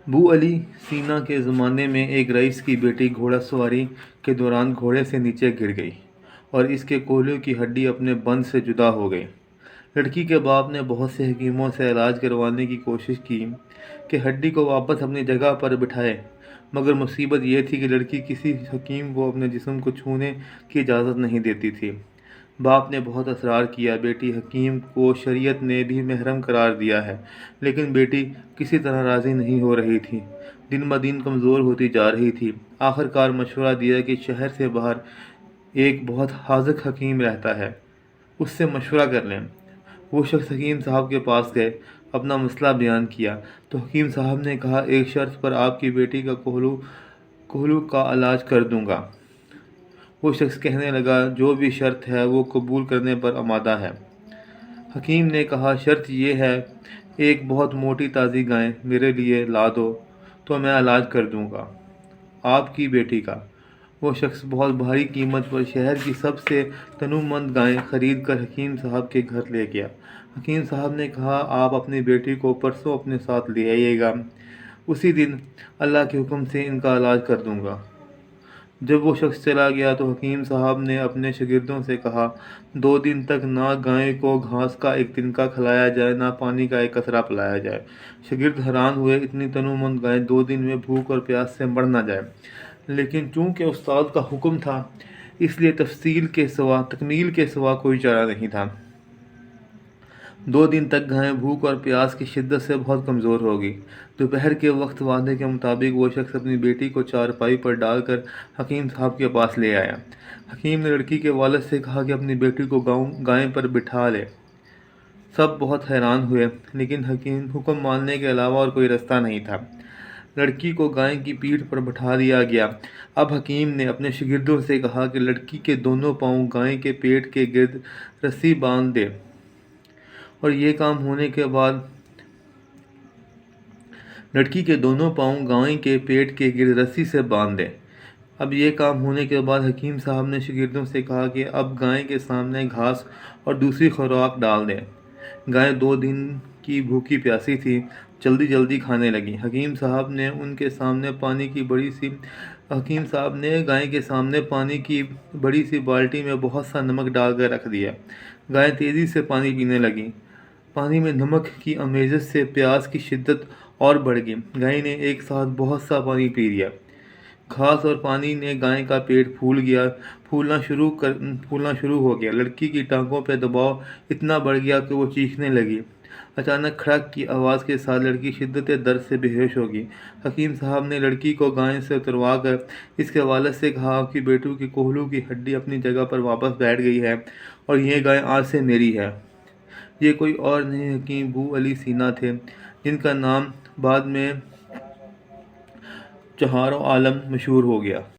बू अली सीना के ज़माने में एक रईस की बेटी घोड़ा सवारी के दौरान घोड़े से नीचे गिर गई और इसके कोहनियों की हड्डी अपने बंद से जुदा हो गई। लड़की के बाप ने बहुत से हकीमों से इलाज करवाने की कोशिश की कि हड्डी को वापस अपनी जगह पर बिठाए, मगर मुसीबत यह थी कि लड़की किसी हकीम को अपने जिस्म को छूने की इजाज़त नहीं देती थी। बाप ने बहुत असरार किया, बेटी हकीम को शरीयत ने भी महरम करार दिया है, लेकिन बेटी किसी तरह राज़ी नहीं हो रही थी। दिन ब दिन कमज़ोर होती जा रही थी। आखिरकार मशवरा दिया कि शहर से बाहर एक बहुत हाज़िक हकीम रहता है, उससे मशवरा कर लें। वो शख्स हकीम साहब के पास गए, अपना मसला बयान किया तो हकीम साहब ने कहा, एक शर्त पर आपकी बेटी का कोहलू का इलाज कर दूंगा। वो शख्स कहने लगा, जो भी शर्त है वो कबूल करने पर आमादा है। हकीम ने कहा, शर्त यह है, एक बहुत मोटी ताज़ी गाय मेरे लिए ला दो तो मैं इलाज कर दूंगा आपकी बेटी का। वो शख्स बहुत भारी कीमत पर शहर की सबसे तनुमंद गायें खरीद कर हकीम साहब के घर ले गया। हकीम साहब ने कहा, आप अपनी बेटी को परसों अपने साथ ले आइएगा, उसी दिन अल्लाह के हुक्म से इनका इलाज कर दूंगा। जब वो शख्स चला गया तो हकीम साहब ने अपने शागिर्दों से कहा, 2 दिन तक ना गाय को घास का एक तिनका खिलाया जाए, ना पानी का एक कतरा पिलाया जाए। शागिर्द हैरान हुए, इतनी तनुमंद गाय 2 दिन में भूख और प्यास से मर ना जाए। लेकिन चूंकि उस्ताद का हुक्म था, इसलिए तकमील के सिवा कोई चारा नहीं था। 2 दिन तक गाय भूख और प्यास की शिद्दत से बहुत कमज़ोर हो गई। दोपहर के वक्त वादे के मुताबिक वो शख्स अपनी बेटी को चारपाई पर डालकर हकीम साहब के पास ले आया। हकीम ने लड़की के वालिद से कहा कि अपनी बेटी को गाय पर बिठा ले। सब बहुत हैरान हुए, लेकिन हकीम हुक्म मानने के अलावा और कोई रास्ता नहीं था। लड़की को गाय की पीठ पर बिठा दिया गया। अब हकीम ने अपने शागिर्दों से कहा कि लड़की के दोनों पाँव गाय के पेट के गिर्द रस्सी बांध दे और ये काम होने के बाद लड़की के दोनों पाँव गाय के पेट के गिर्द रस्सी से बांध दें। अब ये काम होने के बाद हकीम साहब ने शागिर्दों से कहा कि अब गाय के सामने घास और दूसरी खुराक डाल दें। गाय 2 दिन की भूखी प्यासी थी, जल्दी जल्दी खाने लगी। हकीम साहब ने गाय के सामने पानी की बड़ी सी बाल्टी में बहुत सा नमक डालकर रख दिया। गाय तेज़ी से पानी पीने लगी। पानी में नमक की आमेज़श से प्यास की शिद्दत और बढ़ गई। गाय ने एक साथ बहुत सा पानी पी लिया। घास और पानी ने गाय का पेट फूलना शुरू हो गया। लड़की की टांगों पर दबाव इतना बढ़ गया कि वो चीखने लगी। अचानक खड़क की आवाज़ के साथ लड़की शिद्दत दर्द से बेहोश हो गई। हकीम साहब ने लड़की को गाय से उतरवा कर इसके वालिद से कहा कि बेटू की कोहलू की हड्डी अपनी जगह पर वापस बैठ गई है और ये गाय आज से मेरी है। ये कोई और नहीं, हकीम बू अली सीना थे, जिनका नाम बाद में चहारों आलम मशहूर हो गया।